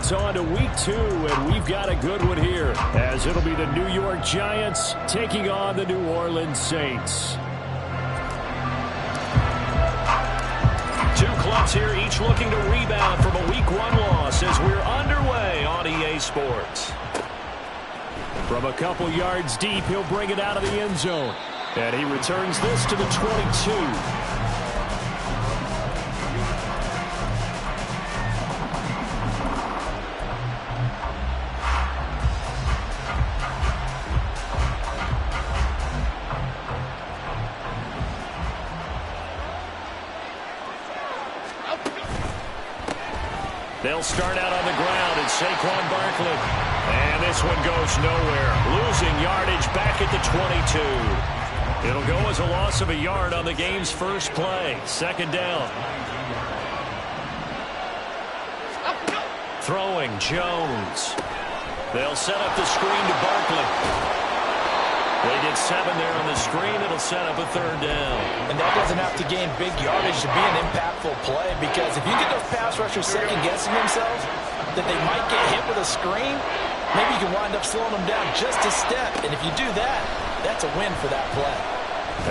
It's on to week 2, and we've got a good one here, as it'll be the New York Giants taking on the New Orleans Saints. Two clubs here, each looking to rebound from a Week 1 loss as we're underway on EA Sports. From a couple yards deep, he'll bring it out of the end zone. And he returns this to the 22. They'll start out on the ground, and Saquon Barkley. And this one goes nowhere. Losing yardage back at the 22. It'll go as a loss of a yard on the game's first play. Second down. Throwing Jones. They'll set up the screen to Barkley. They get 7 there on the screen. It'll set up a third down. And that doesn't have to gain big yardage to be an impactful play, because if you get those pass rushers second-guessing themselves that they might get hit with a screen, maybe you can wind up slowing them down just a step. And if you do that, that's a win for that play.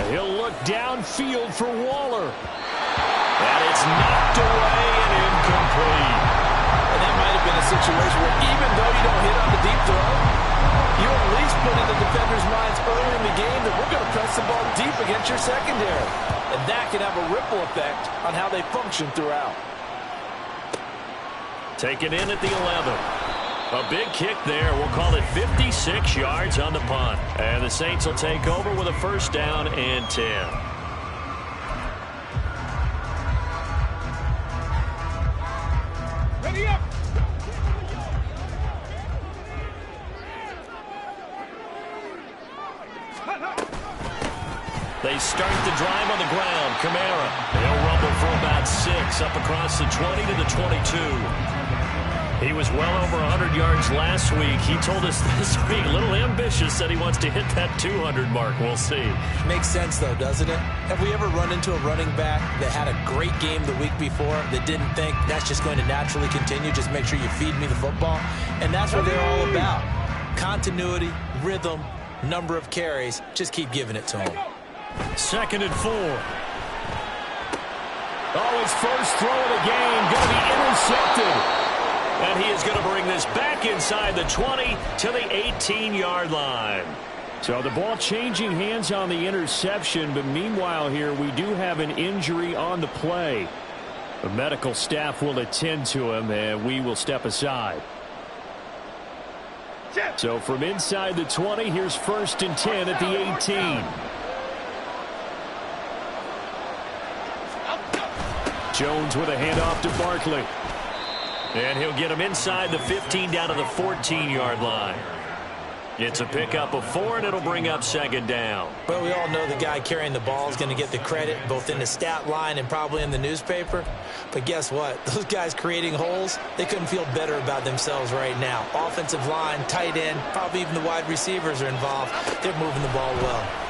And he'll look downfield for Waller. And it's knocked away and incomplete. And that might have been a situation where even though you don't hit on the deep throw, you at least put in the defenders' minds early in the game that we're going to press the ball deep against your secondary. And that can have a ripple effect on how they function throughout. Taken in at the 11. A big kick there. We'll call it 56 yards on the punt. And the Saints will take over with a first down and 10. Ready up! They start the drive on the ground. Kamara. They'll rumble for about 6 up across the 20 to the 22. He was well over 100 yards last week. He told us this week, a little ambitious, said he wants to hit that 200 mark. We'll see. Makes sense, though, doesn't it? Have we ever run into a running back that had a great game the week before that didn't think that's just going to naturally continue? Just make sure you feed me the football. And that's what they're all about. Continuity, rhythm, number of carries. Just keep giving it to him. 2nd and 4. Oh, his first throw of the game going to be intercepted. And he is going to bring this back inside the 20 to the 18-yard line. So the ball changing hands on the interception, but meanwhile here we do have an injury on the play. The medical staff will attend to him, and we will step aside. So from inside the 20, here's 1st and 10 at the 18. Jones with a handoff to Barkley. And he'll get him inside the 15 down to the 14-yard line. It's a pickup of 4, and it'll bring up 2nd down. Well, we all know the guy carrying the ball is going to get the credit both in the stat line and probably in the newspaper. But guess what? Those guys creating holes, they couldn't feel better about themselves right now. Offensive line, tight end, probably even the wide receivers are involved. They're moving the ball well.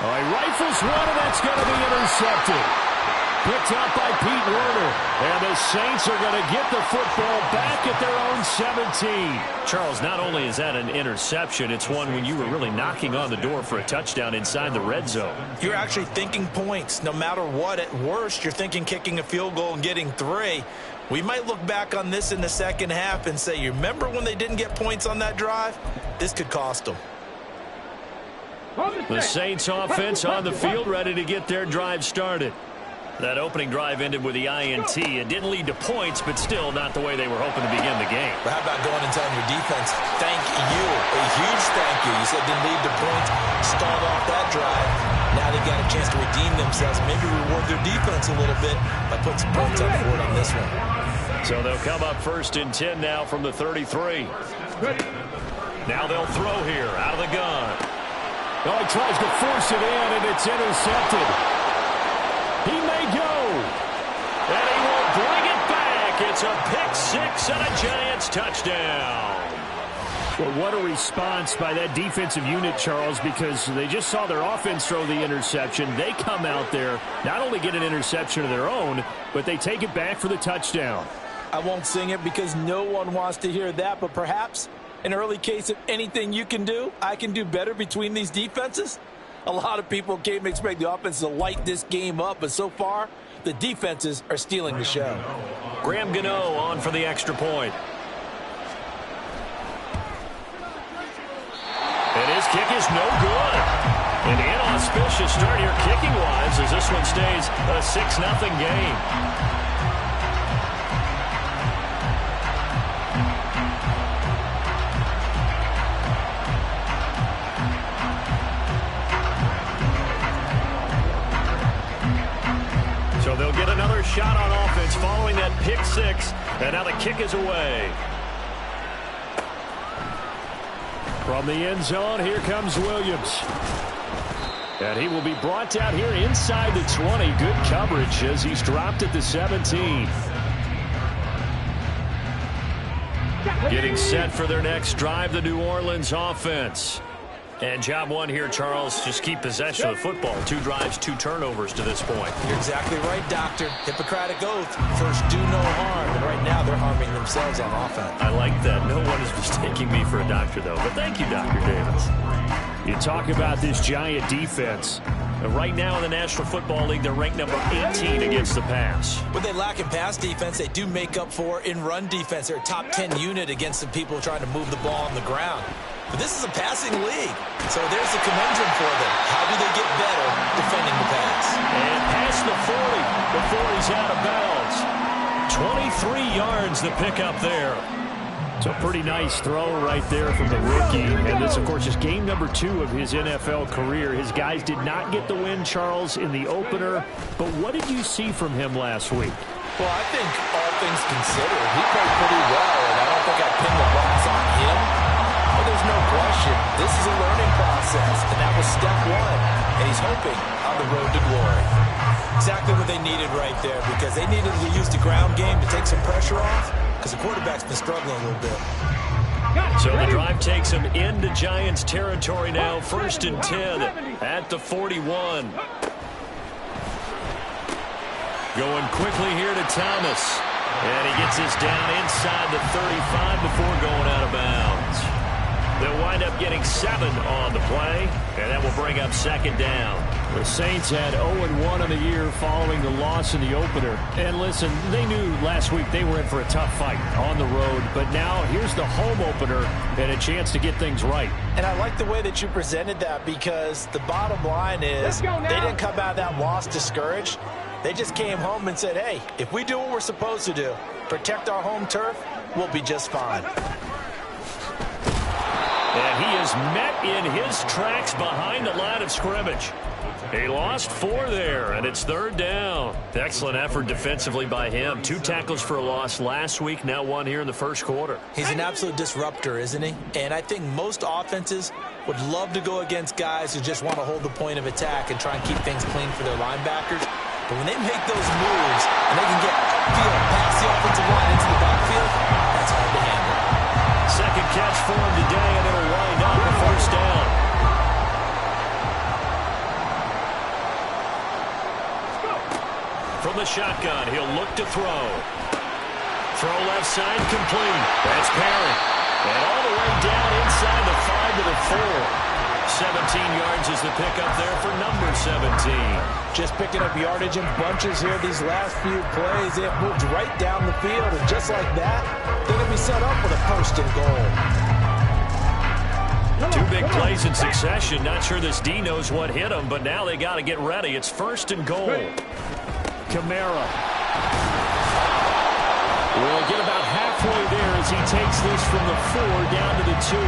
All right, rifles one, and that's going to be intercepted. Picked up by Pete Werner. And the Saints are going to get the football back at their own 17. Charles, not only is that an interception, it's one when you were really knocking on the door for a touchdown inside the red zone. You're actually thinking points. No matter what, at worst, you're thinking kicking a field goal and getting 3. We might look back on this in the second half and say, you remember when they didn't get points on that drive? This could cost them. The Saints offense on the field, ready to get their drive started. That opening drive ended with the INT. It didn't lead to points, but still not the way they were hoping to begin the game. But how about going and telling your defense, thank you, a huge thank you. You said didn't lead to points, stalled off that drive. Now they've got a chance to redeem themselves, maybe reward their defense a little bit by putting some points on the board on this one. So they'll come up 1st and 10 now from the 33. Now they'll throw here out of the gun. Oh, he tries to force it in, and it's intercepted. He may go. And he will bring it back. It's a pick 6 and a Giants touchdown. Well, what a response by that defensive unit, Charles, because they just saw their offense throw the interception. They come out there, not only get an interception of their own, but they take it back for the touchdown. I won't sing it because no one wants to hear that, but perhaps an early case of anything you can do, I can do better between these defenses. A lot of people came to expect the offense to light this game up, but so far, the defenses are stealing the show. Graham Gano on for the extra point. And his kick is no good. An inauspicious start here kicking-wise as this one stays a 6-0 game. So they'll get another shot on offense following that pick six. And now the kick is away. From the end zone, here comes Williams. And he will be brought down here inside the 20. Good coverage as he's dropped at the 17. Getting set for their next drive, the New Orleans offense. And job one here, Charles, just keep possession of the football. 2 drives, 2 turnovers to this point. You're exactly right, Doctor. Hippocratic oath. First, do no harm. And right now, they're harming themselves on offense. I like that. No one is mistaking me for a doctor, though. But thank you, Dr. Davis. You talk about this giant defense. Right now in the National Football League, they're ranked number 18 against the pass. When they lack in pass defense, they do make up for in run defense. They're a top 10 unit against some people trying to move the ball on the ground. But this is a passing league, so there's a conundrum for them. How do they get better defending the pass? And past the 40 before he's out of bounds. 23 yards the pickup there. So pretty nice throw right there from the rookie. And this, of course, is game number 2 of his NFL career. His guys did not get the win, Charles, in the opener. But what did you see from him last week? Well, I think all things considered, he played pretty well, and I don't think I pinned the loss on him. But there's no question, this is a learning process, and that was step 1. And he's hoping on the road to glory. Exactly what they needed right there, because they needed to use the ground game to take some pressure off, because the quarterback's been struggling a little bit. So the drive takes him into Giants territory now, 1st and 10 at the 41. Going quickly here to Thomas. And he gets this down inside the 35 before going out of bounds. They'll wind up getting 7 on the play, and that will bring up 2nd down. The Saints had 0-1 on the year following the loss in the opener. And listen, they knew last week they were in for a tough fight on the road, but now here's the home opener and a chance to get things right. And I like the way that you presented that, because the bottom line is they didn't come out of that loss discouraged. They just came home and said, hey, if we do what we're supposed to do, protect our home turf, we'll be just fine. And he is met in his tracks behind the line of scrimmage. He lost 4 there, and it's 3rd down. Excellent effort defensively by him. 2 tackles for a loss last week, now 1 here in the first quarter. He's an absolute disruptor, isn't he? And I think most offenses would love to go against guys who just want to hold the point of attack and try and keep things clean for their linebackers. But when they make those moves and they can get upfield past the offensive line into the backfield, that's hard to handle. Second catch for him today, and it'll wind up a 1st down. From the shotgun, he'll look to throw. Throw left side, complete. That's Perry. And all the way down inside the 5 to the 4. 17 yards is the pickup there for number 17. Just picking up yardage in bunches here these last few plays. They have moved right down the field, and just like that, they're going to be set up with a 1st and goal. 2 big plays in succession. Not sure this D knows what hit him, but now they got to get ready. It's 1st and goal. Kamara will get about halfway there as he takes this from the 4 down to the 2.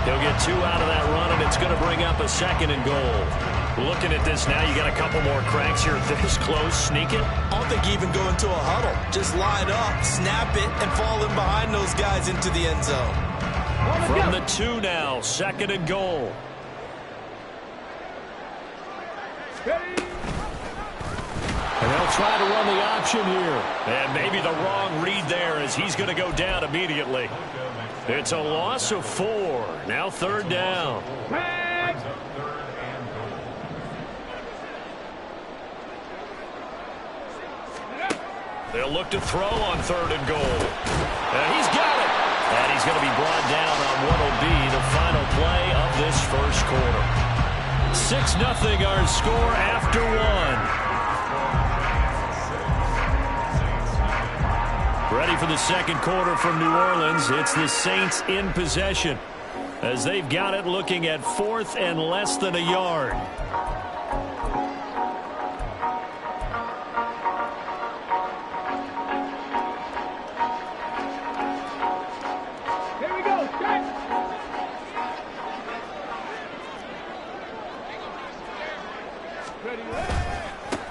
He'll get 2 out of that run, and it's going to bring up a 2nd and goal. Looking at this now, you got a couple more cracks here. This close, sneak it. I don't think you even go into a huddle. Just line up, snap it, and fall in behind those guys into the end zone. From the 2 now, 2nd and goal. And they'll try to run the option here. And maybe the wrong read there as he's going to go down immediately. It's a loss of 4. Now third down. They'll look to throw on 3rd and goal. And he's got it. And he's going to be brought down on what will be the final play of this first quarter. 6-0 our score after 1. Ready for the second quarter from New Orleans. It's the Saints in possession as they've got it, looking at 4th and less than a yard.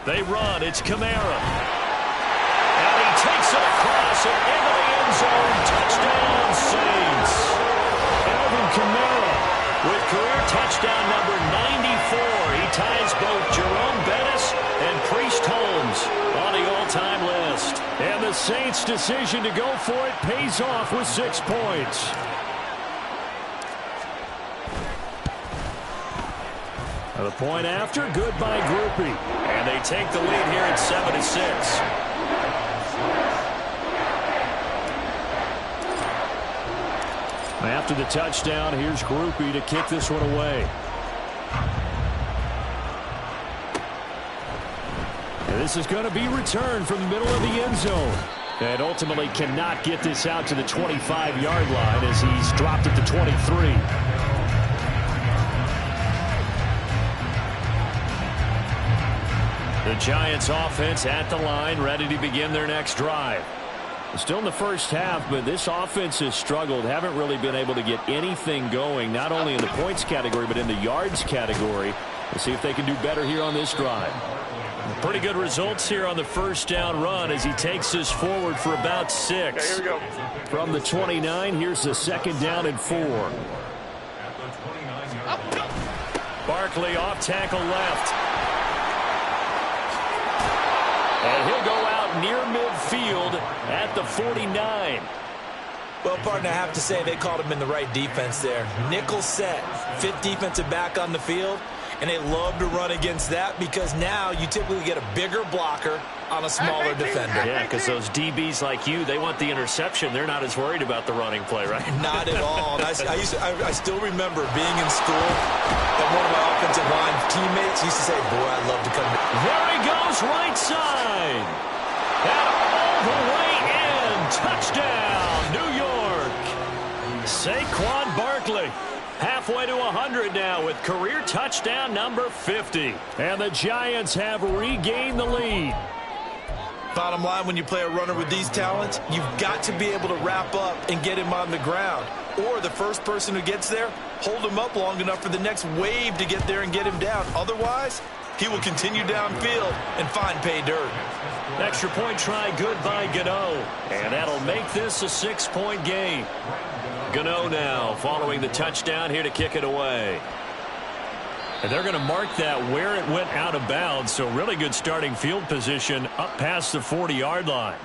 They run. It's Kamara. And he takes it across and into the end zone. Touchdown, Saints. Alvin Kamara with career touchdown number 94. He ties both Jerome Bettis and Priest Holmes on the all-time list. And the Saints' decision to go for it pays off with 6 points. The point after, good by Groupie. And they take the lead here at 7-6. After the touchdown, here's Groupie to kick this one away. And this is going to be returned from the middle of the end zone. And ultimately cannot get this out to the 25-yard line as he's dropped it to 23. The Giants offense at the line, ready to begin their next drive. Still in the first half, but this offense has struggled. Haven't really been able to get anything going, not only in the points category, but in the yards category. We'll see if they can do better here on this drive. Pretty good results here on the first down run as he takes this forward for about 6. Okay, here we go. From the 29, here's the 2nd down and 4. Barkley off tackle left. And he'll go out near midfield at the 49. Well, partner, I have to say they called him in the right defense there. Nickel set, 5th defensive back on the field, and they love to run against that because now you typically get a bigger blocker on a smaller defender. Yeah, because those DBs like you, they want the interception. They're not as worried about the running play, right? Not at all. And I still remember being in school and one of my offensive line teammates used to say, boy, I'd love to come. There he goes, right side. And all the way in. Touchdown, New York. Saquon Barkley. Halfway to 100 now with career touchdown number 50. And the Giants have regained the lead. Bottom line, when you play a runner with these talents, you've got to be able to wrap up and get him on the ground. Or the first person who gets there, hold him up long enough for the next wave to get there and get him down. Otherwise, he will continue downfield and find pay dirt. Extra point try, good by Gano. And that'll make this a 6-point game. Gano now following the touchdown here to kick it away. And they're going to mark that where it went out of bounds. So really good starting field position up past the 40-yard line.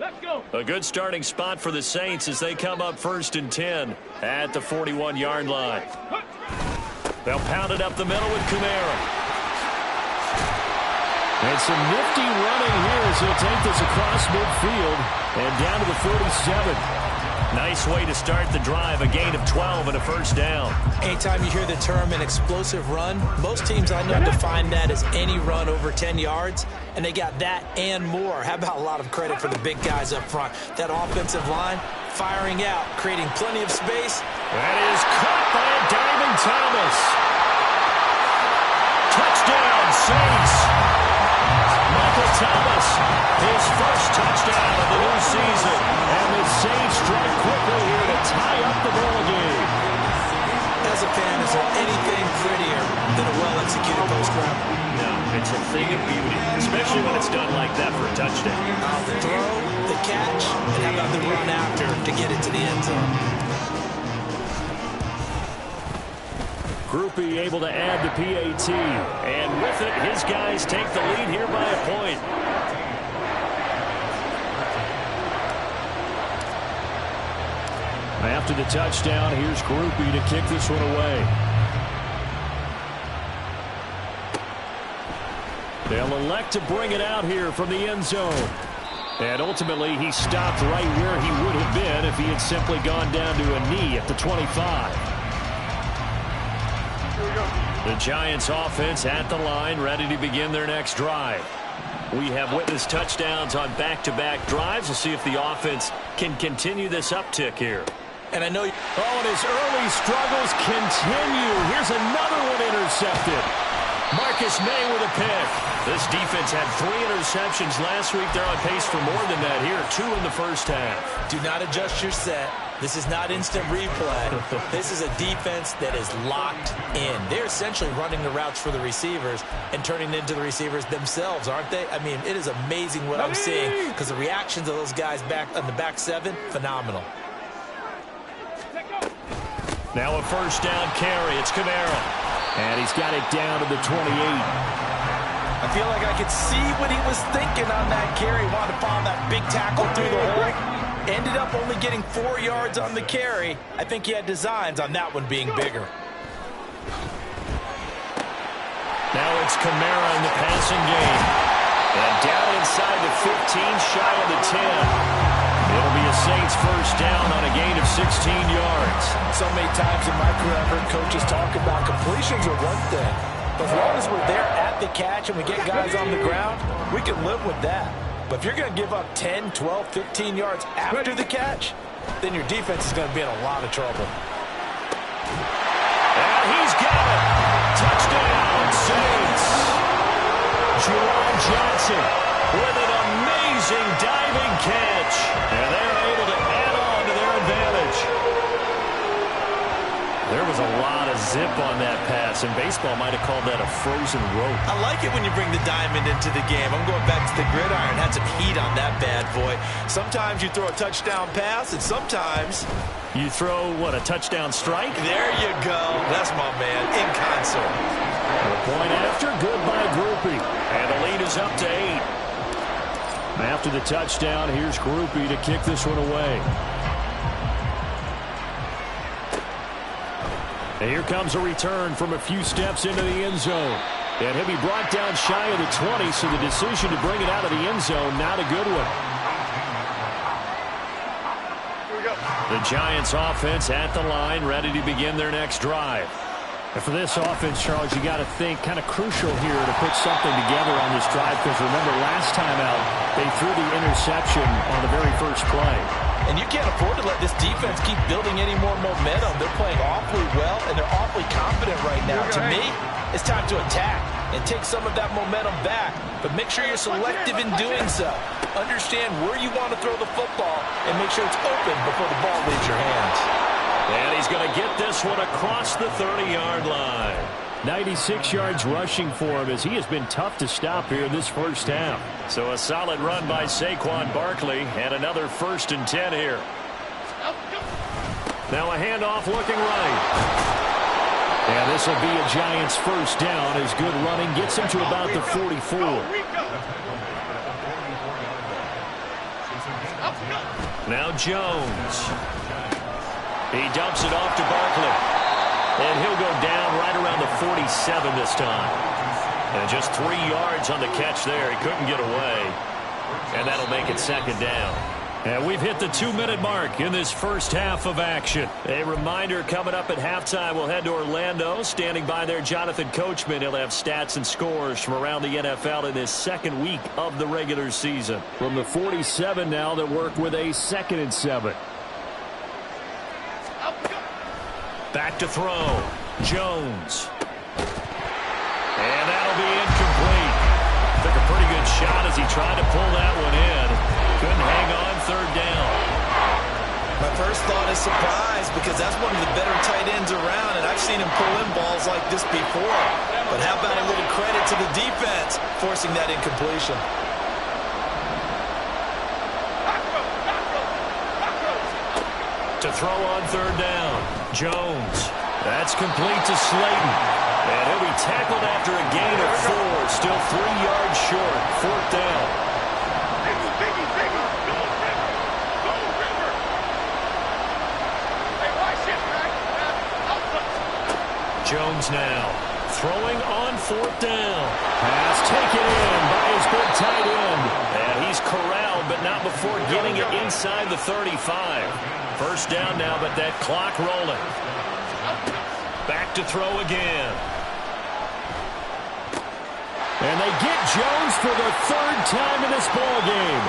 Let's go. A good starting spot for the Saints as they come up 1st and 10 at the 41-yard line. They'll pound it up the middle with Kamara. And some nifty running here as he'll take this across midfield and down to the 47. Nice way to start the drive, a gain of 12 and a first down. Anytime you hear the term an explosive run, most teams I know define that as any run over 10 yards, and they got that and more. How about a lot of credit for the big guys up front? That offensive line firing out, creating plenty of space. That is caught by a diving Thomas. Touchdown, Saints. Michael Thomas, his first touchdown of the new season. And the Saints strike quickly here to tie up the ball game. As a fan, is there anything prettier than a well-executed post route? No, it's a thing of beauty, especially when it's done like that for a touchdown. The throw, the catch, and how about the run after to get it to the end zone? Groupie able to add the PAT. And with it, his guys take the lead here by a point. After the touchdown, here's Groupie to kick this one away. They'll elect to bring it out here from the end zone. And ultimately, he stopped right where he would have been if he had simply gone down to a knee at the 25. The Giants offense at the line, ready to begin their next drive. We have witnessed touchdowns on back-to-back drives. We'll see if the offense can continue this uptick here. And I know... Oh, and his early struggles continue. Here's another one intercepted. Marcus May with a pick. This defense had 3 interceptions last week. They're on pace for more than that here. 2 in the first half. Do not adjust your set. This is not instant replay. This is a defense that is locked in. They're essentially running the routes for the receivers and turning it into the receivers themselves, aren't they? I mean, it is amazing what I'm seeing because the reactions of those guys back on the back 7, phenomenal. Now a first down carry. It's Kamara. And he's got it down to the 28. I feel like I could see what he was thinking on that carry. Wanted to follow that big tackle through the hole. Ended up only getting 4 yards on the carry. I think he had designs on that one being bigger. Now it's Kamara in the passing game. And down inside the 15, shy of the 10. It'll be a Saints first down on a gain of 16 yards. So many times in my career, I've heard coaches talk about completions are one thing. But as long as we're there at the catch and we get guys on the ground, we can live with that. But if you're going to give up 10, 12, 15 yards after the catch, then your defense is going to be in a lot of trouble. And he's got it. Touchdown, Saints. Juwan Johnson with an amazing diving catch. And they're able to add on to their advantage. There was a lot of zip on that pass, and baseball might have called that a frozen rope. I like it when you bring the diamond into the game. I'm going back to the gridiron. Had some heat on that bad boy. Sometimes you throw a touchdown pass, and sometimes... You throw, what, a touchdown strike? There you go. That's my man, in concert. The point after, good by Groupie. And the lead is up to 8. After the touchdown, here's Groupie to kick this one away. And here comes a return from a few steps into the end zone. And he'll be brought down shy of the 20, so the decision to bring it out of the end zone, not a good one. The Giants offense at the line, ready to begin their next drive. And for this offense, Charles, you got to think kind of crucial here to put something together on this drive, because remember last time out, they threw the interception on the very first play. And you can't afford to let this defense keep building any more momentum. They're playing awfully well, and they're awfully confident right now. To me, it's time to attack and take some of that momentum back. But make sure you're selective in doing so. Understand where you want to throw the football and make sure it's open before the ball leaves your hands. And he's going to get this one across the 30-yard line. 96 yards rushing for him, as he has been tough to stop here in this first half. So a solid run by Saquon Barkley, and another 1st and 10 here. Now a handoff looking right. And this will be a Giants first down, as good running gets him to about the 44. Now Jones. He dumps it off to Barkley. And he'll go down right around the 47 this time. And just 3 yards on the catch there. He couldn't get away. And that'll make it 2nd down. And we've hit the 2-minute mark in this first half of action. A reminder, coming up at halftime, we'll head to Orlando. Standing by there, Jonathan Coachman. He'll have stats and scores from around the NFL in this 2nd week of the regular season. From the 47 now, that work with a 2nd and 7. Back to throw. Jones. And that'll be incomplete. Took a pretty good shot as he tried to pull that one in. Couldn't hang on, 3rd down. My first thought is surprise, because that's one of the better tight ends around, and I've seen him pull in balls like this before. But how about a little credit to the defense forcing that incompletion? To throw on 3rd down. Jones That's complete to Slayton. And he'll be tackled after a gain of 4. Still 3 yards short. 4th down. Jones now throwing on 4th down. Pass taken in by his big tight end. And he's corralled, but not before getting it inside the 35. 1st down now, but that clock rolling. Back to throw again. And they get Jones for the 3rd time in this ball game.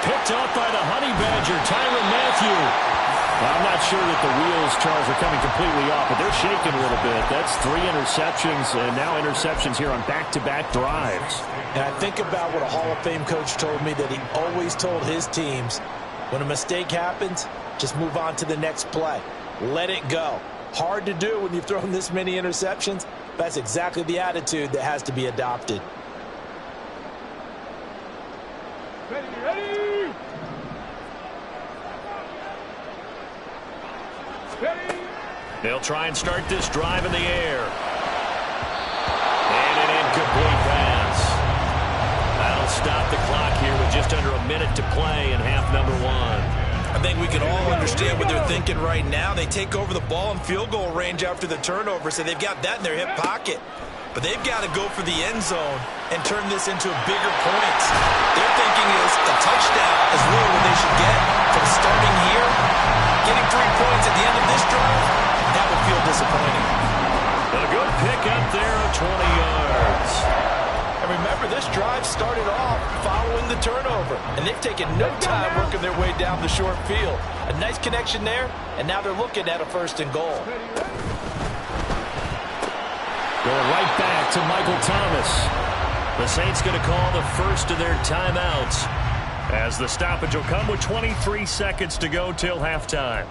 Picked up by the Honey Badger, Tyrann Mathieu. I'm not sure that the wheels, Charles, are coming completely off, but they're shaking a little bit. That's 3 interceptions, and now interceptions here on back-to-back drives. And I think about what a Hall of Fame coach told me, that he always told his teams, when a mistake happens, just move on to the next play. Let it go. Hard to do when you've thrown this many interceptions. That's exactly the attitude that has to be adopted. Ready. They'll try and start this drive in the air. And an incomplete pass. That'll stop the clock here with just under a minute to play in half number 1. I think we can all understand what they're thinking right now. They take over the ball in field goal range after the turnover, so they've got that in their hip pocket. But they've got to go for the end zone and turn this into bigger points. Their thinking is a touchdown is really what they should get from starting here. Getting 3 points at the end of this drive, that would feel disappointing. A good pick up there of 20 yards. And remember, this drive started off following the turnover, and they've taken no time working their way down the short field. A nice connection there, and now they're looking at a 1st and goal. Going right back to Michael Thomas. The Saints going to call the first of their timeouts, as the stoppage will come with 23 seconds to go till halftime.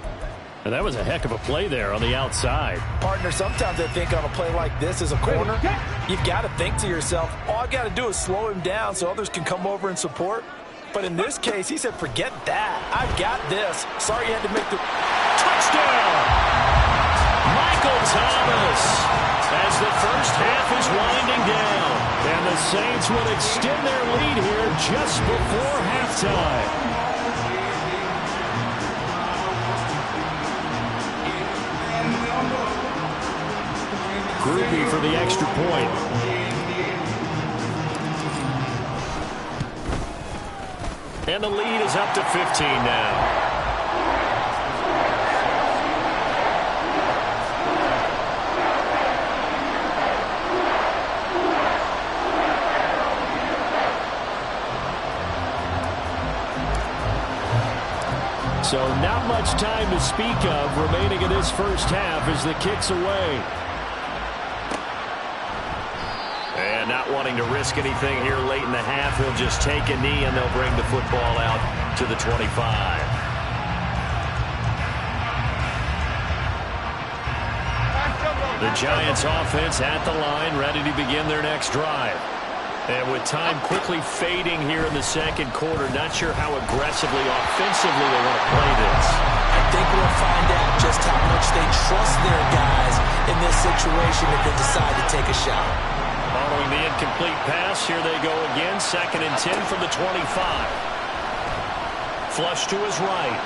And that was a heck of a play there on the outside. Partner, sometimes I think on a play like this as a corner, you've got to think to yourself, all I got to do is slow him down so others can come over and support. But in this case, he said, forget that. I've got this. Sorry you had to make the touchdown. Michael Thomas, as the first half is winding down. And the Saints will extend their lead here just before halftime. Groupie for the extra point. And the lead is up to 15 now. So not much time to speak of remaining in this first half as the kick's away. And not wanting to risk anything here late in the half, he'll just take a knee and they'll bring the football out to the 25. The Giants offense at the line, ready to begin their next drive. And with time quickly fading here in the second quarter, not sure how aggressively, offensively they want to play this. I think we'll find out just how much they trust their guys in this situation if they decide to take a shot. Following the incomplete pass, here they go again, 2nd and 10 from the 25. Flush to his right.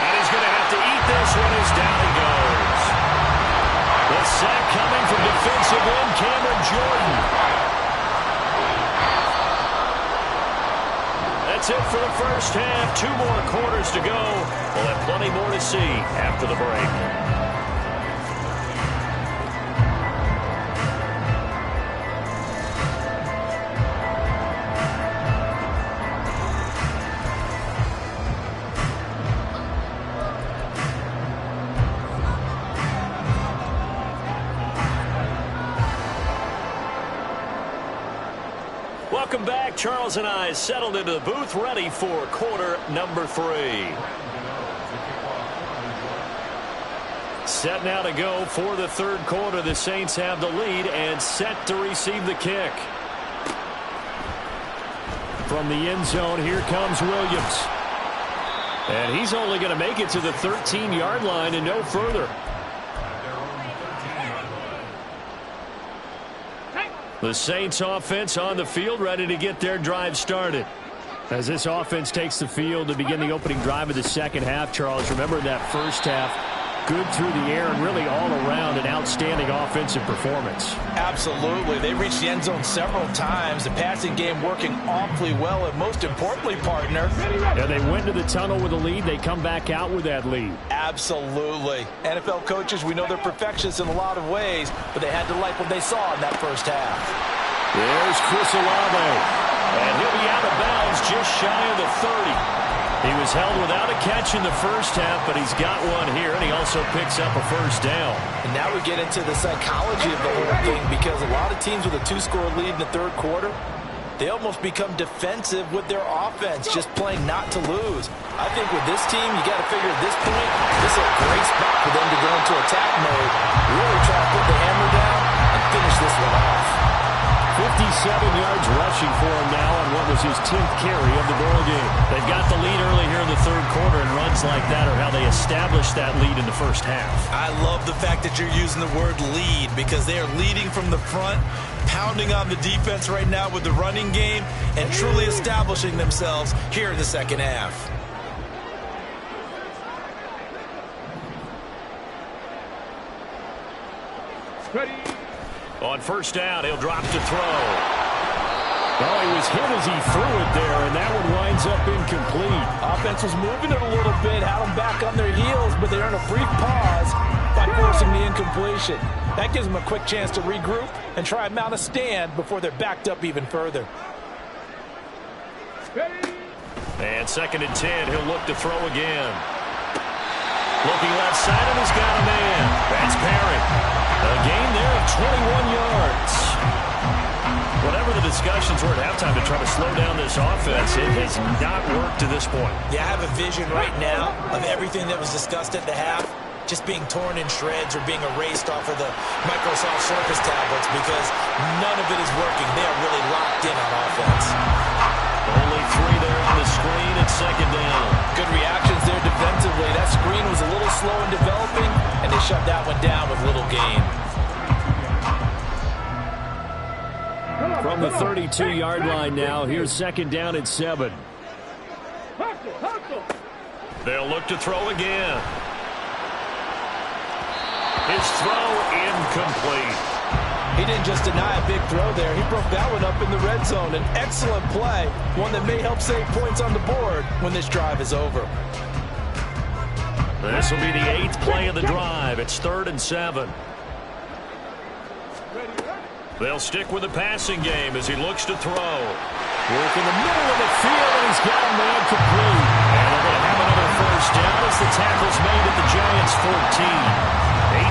And he's going to have to eat this one as down he goes. The sack coming from defensive end Cameron Jordan. That's it for the first half. 2 more quarters to go. We'll have plenty more to see after the break. Welcome back. Charles and I settled into the booth, ready for quarter number 3. Set now to go for the third quarter. The Saints have the lead and set to receive the kick. From the end zone, here comes Williams. And he's only going to make it to the 13-yard line and no further. The Saints offense on the field, ready to get their drive started. As this offense takes the field to begin the opening drive of the second half, Charles, remember that first half, good through the air and really all around an outstanding offensive performance. Absolutely. They reached the end zone several times. The passing game working awfully well, and most importantly, partner. Yeah, they went to the tunnel with a lead. They come back out with that lead. Absolutely. NFL coaches, we know they're perfectionists in a lot of ways, but they had to like what they saw in that first half. There's Chris Olave. And he'll be out of bounds just shy of the 30. He was held without a catch in the first half, but he's got one here, and he also picks up a first down. And now we get into the psychology of the whole thing, because a lot of teams with a 2-score lead in the third quarter, they almost become defensive with their offense, just playing not to lose. I think with this team, you got to figure at this point, this is a great spot for them to go into attack mode, really try to put the hammer down and finish this one off. 57 yards rushing for him now on what was his 10th carry of the ball game. They've got the lead early here in the third quarter, and runs like that are how they established that lead in the first half. I love the fact that you're using the word lead, because they are leading from the front, pounding on the defense right now with the running game, and truly establishing themselves here in the second half. Ready. On first down, he'll drop to throw. Well, he was hit as he threw it there, and that one winds up incomplete. Offense was moving it a little bit, had them back on their heels, but they earned a brief pause by forcing the incompletion. That gives them a quick chance to regroup and try and mount a stand before they're backed up even further. And 2nd and 10, he'll look to throw again. Looking left side, and he's got a man. That's Perry. A gain there of 21 yards. Whatever the discussions were at halftime to try to slow down this offense, it has not worked to this point. Yeah, I have a vision right now of everything that was discussed at the half just being torn in shreds or being erased off of the Microsoft Surface tablets, because none of it is working. They are really locked in on offense. Only 3 there on the screen at 2nd down. Good reactions there defensively. That screen was a little slow in developing, and they shut that one down with little gain. From the 32-yard line now, here's 2nd down at 7. They'll look to throw again. His throw incomplete. He didn't just deny a big throw there. He broke that one up in the red zone. An excellent play, one that may help save points on the board when this drive is over. This will be the 8th play of the drive. It's 3rd and 7. They'll stick with the passing game as he looks to throw. Work in the middle of the field, and he's got a man complete. And they're going to have another first down as the tackle's made at the Giants' 14.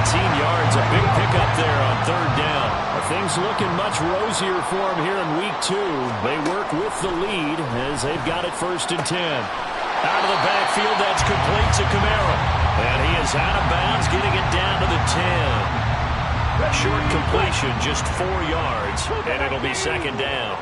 18 yards, a big pickup there on 3rd down. Things looking much rosier for him here in week 2. They work with the lead as they've got it 1st and 10. Out of the backfield, that's complete to Kamara. And he is out of bounds, getting it down to the 10. Short completion, just 4 yards, and it'll be 2nd down.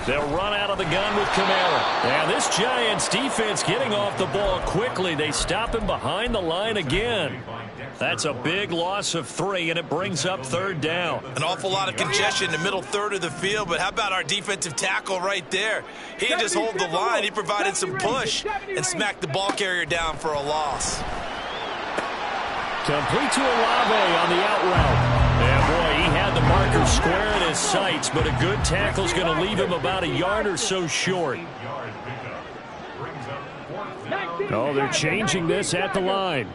They'll run out of the gun with Kamara. And this Giants defense getting off the ball quickly. They stop him behind the line again. That's a big loss of 3, and it brings up 3rd down. An awful lot of congestion in the middle third of the field, but how about our defensive tackle right there? He didn't just hold the line. He provided some push and smacked the ball carrier down for a loss. Complete to Olave on the out route. Yeah, boy, he had the marker square in his sights, but a good tackle's going to leave him about a yard or so short. Oh, they're changing this at the line.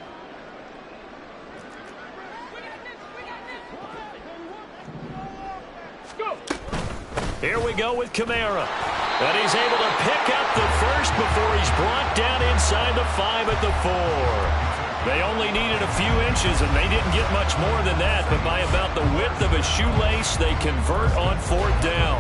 Here we go with Kamara. And he's able to pick up the first before he's brought down inside the 5 at the 4. They only needed a few inches, and they didn't get much more than that, but by about the width of a shoelace, they convert on 4th down.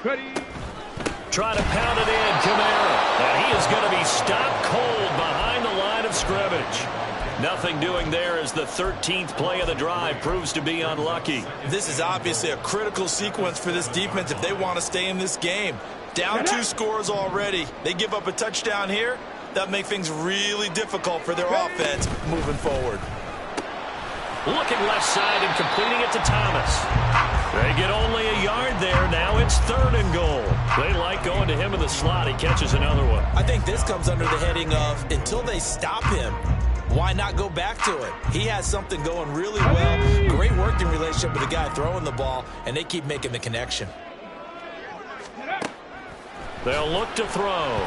Ready. Try to pound it in, Kamara. And he is going to be stopped cold behind the line of scrimmage. Nothing doing there as the 13th play of the drive proves to be unlucky. This is obviously a critical sequence for this defense if they want to stay in this game. Down 2 scores already. They give up a touchdown here. That'll make things really difficult for their offense moving forward. Looking left side and completing it to Thomas. They get only a yard there. Now it's 3rd and goal. They like going to him in the slot. He catches another one. I think this comes under the heading of until they stop him, why not go back to it? He has something going really well. Great working relationship with the guy throwing the ball, and they keep making the connection. They'll look to throw.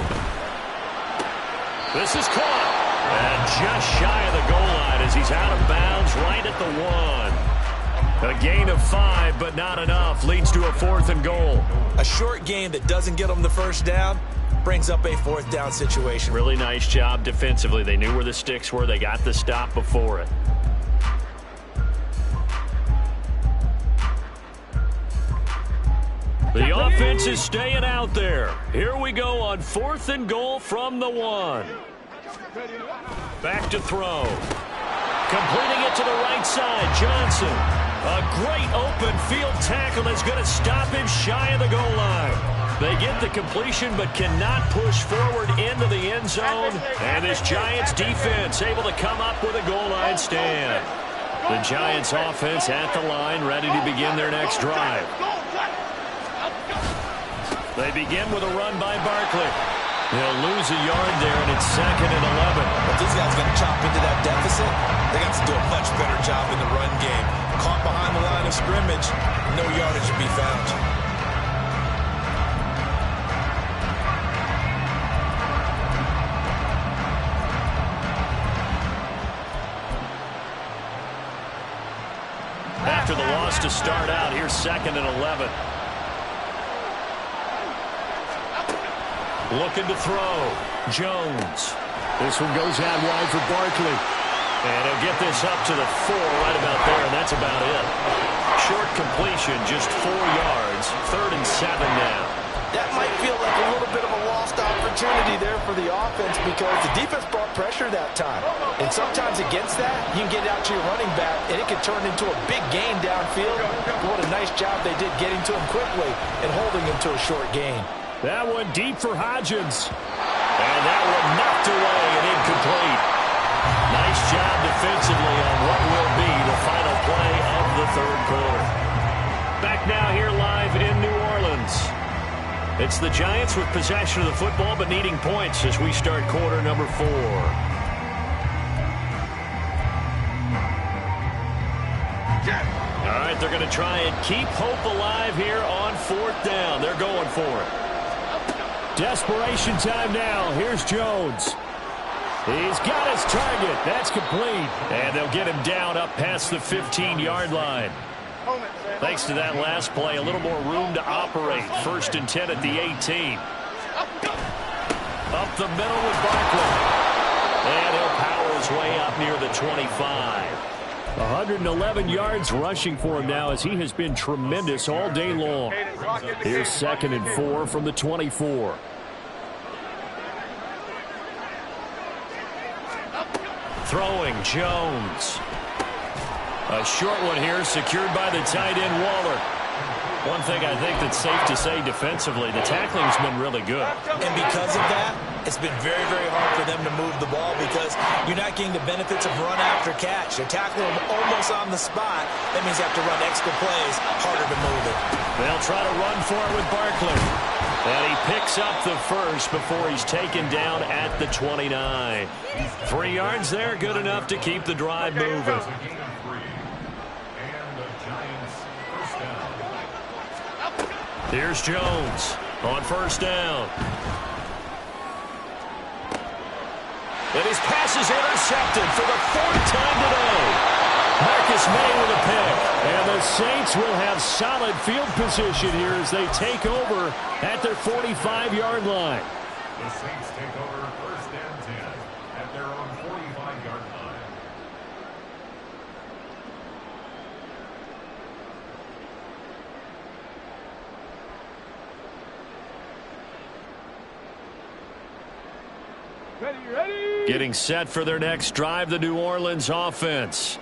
This is caught. And just shy of the goal line as he's out of bounds right at the 1. A gain of 5, but not enough. Leads to a 4th and goal. A short gain that doesn't get them the first down brings up a 4th down situation. Really nice job defensively. They knew where the sticks were. They got the stop before it. The offense is staying out there. Here we go on 4th and goal from the 1. Back to throw. Completing it to the right side. Johnson. A great open field tackle that's going to stop him shy of the goal line. They get the completion but cannot push forward into the end zone. And this Giants defense able to come up with a goal line stand. The Giants offense at the line, ready to begin their next drive. They begin with a run by Barkley. They'll lose a yard there, and it's 2nd and 11. If these guys are going to chop into that deficit, they got to do a much better job in the run game. Caught behind the line of scrimmage, no yardage to be found. After the loss to start out, here's 2nd and 11. Looking to throw. Jones. This one goes out wide for Barkley. And he'll get this up to the 4 right about there, and that's about it. Short completion, just 4 yards. 3rd and 7 now. That might feel like a little bit of a lost opportunity there for the offense because the defense brought pressure that time. And sometimes against that, you can get out to your running back, and it can turn into a big gain downfield. What a nice job they did getting to him quickly and holding him to a short gain. That one deep for Hodgins. And that one knocked away and incomplete. Nice job defensively on what will be the final play of the 3rd quarter. Back now here live in New Orleans. It's the Giants with possession of the football but needing points as we start quarter number 4. All right, they're going to try and keep hope alive here on 4th down. They're going for it. Desperation time now. Here's Jones. He's got his target. That's complete. And they'll get him down up past the 15-yard line. Thanks to that last play, a little more room to operate. 1st and 10 at the 18. Up the middle with Barkley. And he'll power his way up near the 25. 111 yards rushing for him now as he has been tremendous all day long. Here's 2nd and 4 from the 24. Throwing Jones. A short one here secured by the tight end Waller. One thing I think that's safe to say defensively, the tackling's been really good. And because of that, it's been very, very hard for them to move the ball because you're not getting the benefits of run after catch. They're tackling them almost on the spot. That means you have to run extra plays, harder to move it. They'll try to run for it with Barkley. And he picks up the 1st before he's taken down at the 29. 3 yards there, good enough to keep the drive moving. Here's Jones on 1st down. And his pass is intercepted for the 4th time today. Marcus May with a pick. And the Saints will have solid field position here as they take over at their 45-yard line. The Saints take over 1st and 10 at their own 45-yard line. Getting set for their next drive, the New Orleans offense.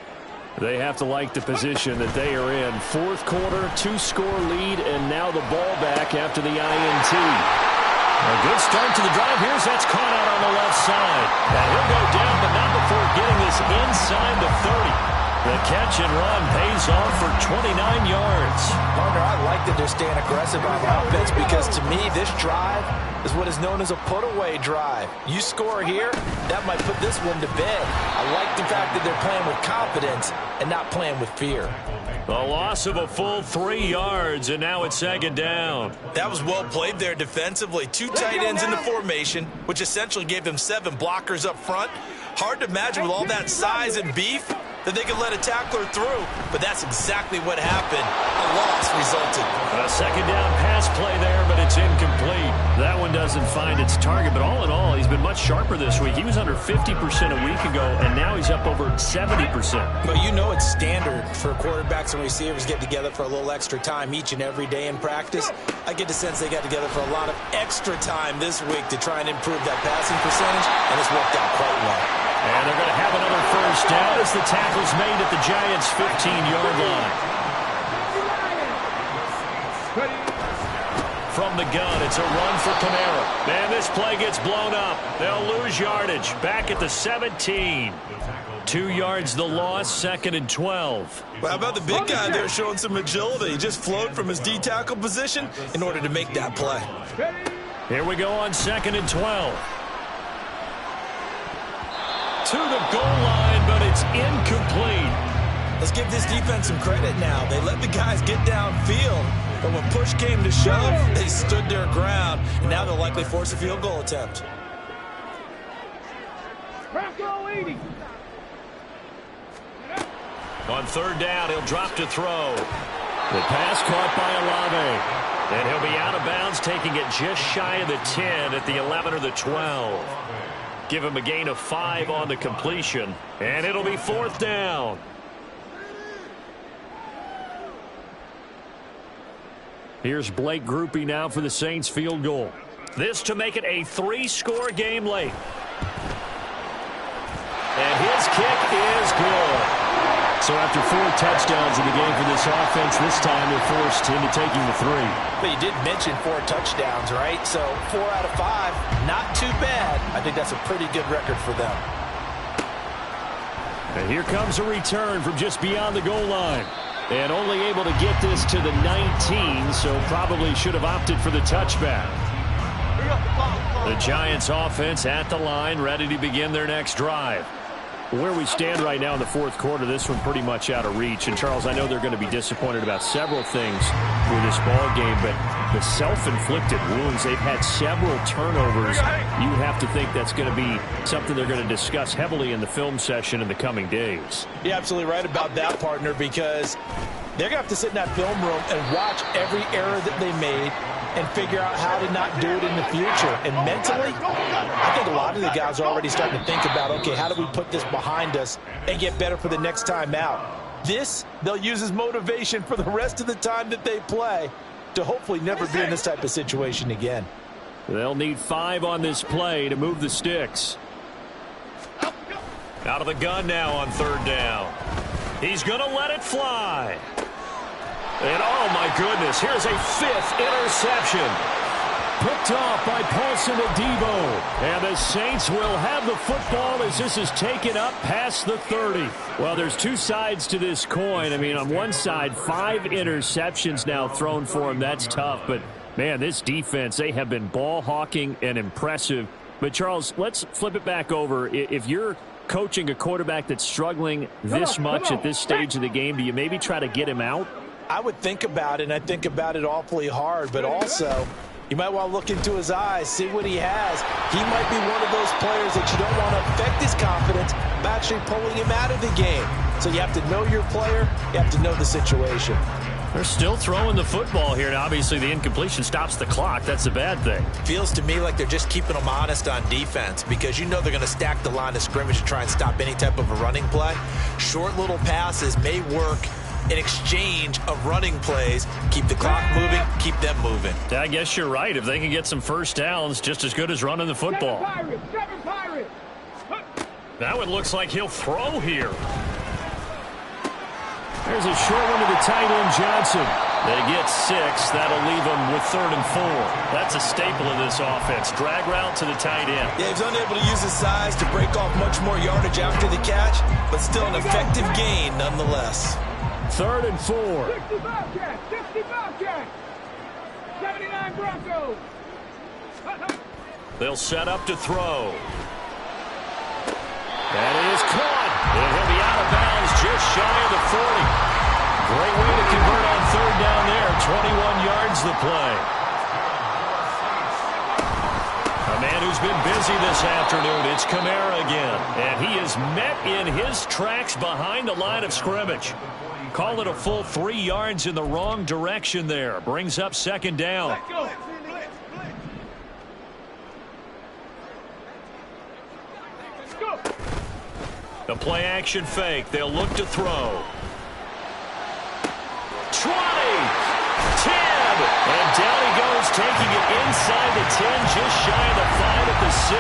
They have to like the position that they are in. Fourth quarter, 2-score lead, and now the ball back after the INT. A good start to the drive. That's caught out on the left side. And he'll go down, but not before getting this inside the 30. The catch and run pays off for 29 yards. Partner, I like that they're staying aggressive on offense because to me, this drive is what is known as a put-away drive. You score here, that might put this one to bed. I like the fact that they're playing with confidence and not playing with fear. A loss of a full 3 yards, and now it's second down. That was well played there defensively. 2 tight ends in the formation, which essentially gave them 7 blockers up front. Hard to imagine with all that size and beef that they could let a tackler through, but that's exactly what happened. A loss resulted. A second down pass play there, but it's incomplete. That one doesn't find its target, but all in all, he's been much sharper this week. He was under 50% a week ago, and now he's up over 70%. But you know it's standard for quarterbacks and receivers get together for a little extra time each and every day in practice. I get the sense they got together for a lot of extra time this week to try and improve that passing percentage, and it's worked out quite well. And they're going to have another first down as the tackle's made at the Giants' 15-yard line. From the gun, it's a run for Kamara. And this play gets blown up. They'll lose yardage. Back at the 17. 2 yards the loss, 2nd and 12. Well, how about the big guy there showing some agility? He just flowed from his D-tackle position in order to make that play. Here we go on 2nd and 12. To the goal line, but it's incomplete. Let's give this defense some credit now. They let the guys get downfield, but when push came to shove, they stood their ground, and now they'll likely force a field goal attempt. On third down, he'll drop to throw. The pass caught by Olave. And he'll be out of bounds, taking it just shy of the 10 at the 11 or the 12. Give him a gain of 5 on the completion, and it'll be 4th down. Here's Blake Groupie now for the Saints field goal. This to make it a 3-score game late. And his kick is good. So after 4 touchdowns in the game for this offense, this time they're forced into taking the 3. But you did mention 4 touchdowns, right? So 4 out of 5, not too bad. I think that's a pretty good record for them. And here comes a return from just beyond the goal line. And only able to get this to the 19, so probably should have opted for the touchback. The Giants offense at the line, ready to begin their next drive. Where we stand right now in the 4th quarter, this one pretty much out of reach. And, Charles, I know they're going to be disappointed about several things with this ball game, but the self-inflicted wounds, they've had several turnovers. You have to think that's going to be something they're going to discuss heavily in the film session in the coming days. You're absolutely right about that, partner, because they're going to have to sit in that film room and watch every error that they made and figure out how to not do it in the future. And mentally, I think a lot of the guys are already starting to think about, okay, how do we put this behind us and get better for the next time out? This, they'll use as motivation for the rest of the time that they play to hopefully never be in this type of situation again. They'll need 5 on this play to move the sticks. Out of the gun now on 3rd down. He's going to let it fly. And, oh, my goodness, here's a 5th interception. Picked off by Paulson Adebo. And the Saints will have the football as this is taken up past the 30. Well, there's 2 sides to this coin. I mean, on one side, 5 interceptions now thrown for him. That's tough. But, man, this defense, they have been ball hawking and impressive. But, Charles, let's flip it back over. If you're coaching a quarterback that's struggling this much at this stage of the game, do you maybe try to get him out? I would think about it, and I think about it awfully hard, but also you might want to look into his eyes, see what he has. He might be one of those players that you don't want to affect his confidence by actually pulling him out of the game. So you have to know your player, you have to know the situation. They're still throwing the football here, and obviously the incompletion stops the clock. That's a bad thing. Feels to me like they're just keeping them honest on defense because you know they're going to stack the line of scrimmage to try and stop any type of a running play. Short little passes may work in exchange of running plays. Keep the clock moving, keep them moving. I guess you're right. If they can get some first downs, just as good as running the football. Now it looks like he'll throw here. There's a short one to the tight end, Johnson. They get 6. That'll leave them with 3rd and 4. That's a staple of this offense. Drag route to the tight end. Yeah, he's unable to use his size to break off much more yardage after the catch, but still an effective gain nonetheless. 3rd and 4. 60 Bobcats! 60 Bobcats! 79 Broncos! They'll set up to throw. That is caught. And he'll be out of bounds just shy of the 40. Great way to convert on 3rd down there. 21 yards the play. A man who's been busy this afternoon. It's Kamara again. And he is met in his tracks behind the line of scrimmage. Call it a full 3 yards in the wrong direction there. Brings up 2nd down. The play action fake. They'll look to throw. 20, 10, and down he goes, taking it inside the 10, just shy of the 5 at the 6.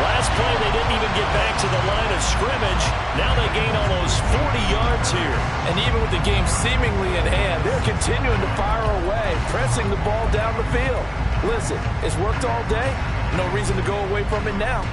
Last play, they didn't even get back to the line of scrimmage. Now they gain almost 40 yards here. And even with the game seemingly in hand, they're continuing to fire away, pressing the ball down the field. Listen, it's worked all day. No reason to go away from it now.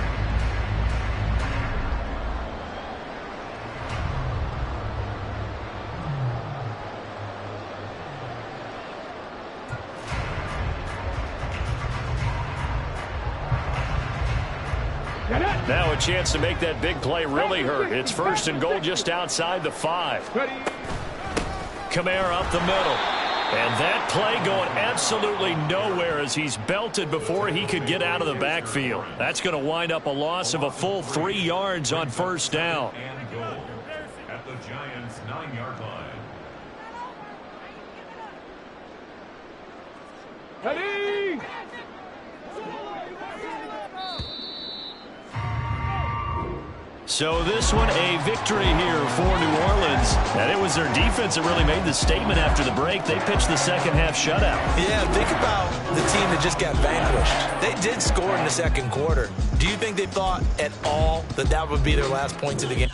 Now a chance to make that big play really hurt. It's 1st and goal just outside the 5. Kamara up the middle. And that play going absolutely nowhere as he's belted before he could get out of the backfield. That's going to wind up a loss of a full 3 yards on 1st down. And goal at the Giants' 9-yard line. Ready! So this one a victory here for New Orleans. And it was their defense that really made the statement after the break. They pitched the second half shutout. Yeah, think about the team that just got vanquished. They did score in the 2nd quarter. Do you think they thought at all that that would be their last points of the game?